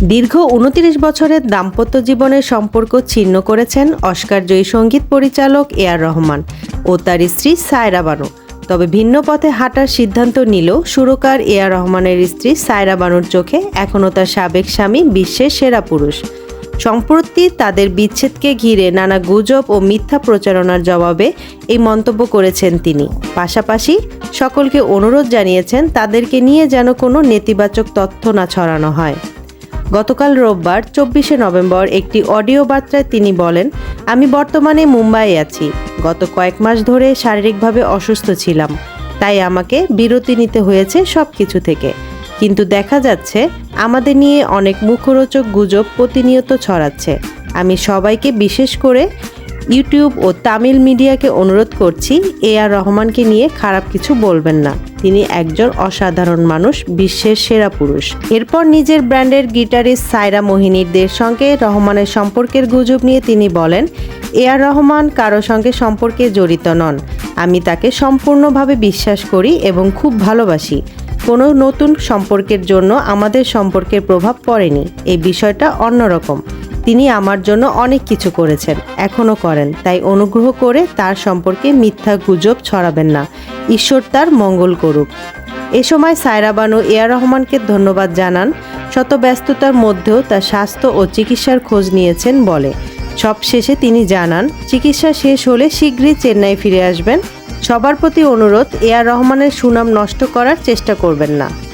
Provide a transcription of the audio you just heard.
দীর্ঘ ২৯ বছরের দাম্পত্য জীবনের সম্পর্ক ছিন্ন করেছেন অস্কারজয়ী সঙ্গীত পরিচালক এ.আর রহমান ও তার স্ত্রী সায়রা বানু। তবে ভিন্ন পথে হাঁটার সিদ্ধান্ত নিলেও সুরকার এ.আর রহমানের স্ত্রী সায়রা বানুর চোখে এখনও তার সাবেক স্বামী বিশ্বের সেরা পুরুষ। সম্প্রতি তাদের বিচ্ছেদকে ঘিরে নানা গুজব ও মিথ্যা প্রচারণার জবাবে এই মন্তব্য করেছেন তিনি। পাশাপাশি সকলকে অনুরোধ জানিয়েছেন তাদেরকে নিয়ে যেন কোনো নেতিবাচক তথ্য না ছড়ানো হয়। গতকাল রোববার ২৪শে নভেম্বর একটি অডিও বার্তায় তিনি বলেন, আমি বর্তমানে মুম্বাইয়ে আছি। গত কয়েক মাস ধরে শারীরিকভাবে অসুস্থ ছিলাম, তাই আমাকে বিরতি নিতে হয়েছে সব কিছু থেকে। কিন্তু দেখা যাচ্ছে আমাদের নিয়ে অনেক মুখরোচক গুজব প্রতিনিয়ত ছড়াচ্ছে। আমি সবাইকে, বিশেষ করে ইউটিউব ও তামিল মিডিয়াকে অনুরোধ করছি, এ.আর রহমানকে নিয়ে খারাপ কিছু বলবেন না। তিনি একজন অসাধারণ মানুষ, বিশ্বের সেরা পুরুষ। এরপর নিজের ব্র্যান্ডের গিটারিস্ট সায়রা মোহিনীদের সঙ্গে রহমানের সম্পর্কের গুজব নিয়ে তিনি বলেন, এ.আর রহমান কারো সঙ্গে সম্পর্কে জড়িত নন। আমি তাকে সম্পূর্ণভাবে বিশ্বাস করি এবং খুব ভালোবাসি। কোনো নতুন সম্পর্কের জন্য আমাদের সম্পর্কের প্রভাব পড়েনি। এই বিষয়টা অন্যরকম। তিনি আমার জন্য অনেক কিছু করেছেন, এখনও করেন। তাই অনুগ্রহ করে তার সম্পর্কে মিথ্যা গুজব ছড়াবেন না। ঈশ্বর তার মঙ্গল করুক। এ সময় সায়রা বানু এ.আর রহমানকে ধন্যবাদ জানান। শত ব্যস্ততার মধ্যেও তার স্বাস্থ্য ও চিকিৎসার খোঁজ নিয়েছেন বলে। সবশেষে তিনি জানান, চিকিৎসা শেষ হলে শীঘ্রই চেন্নাই ফিরে আসবেন। সবার প্রতি অনুরোধ, এ.আর রহমানের সুনাম নষ্ট করার চেষ্টা করবেন না।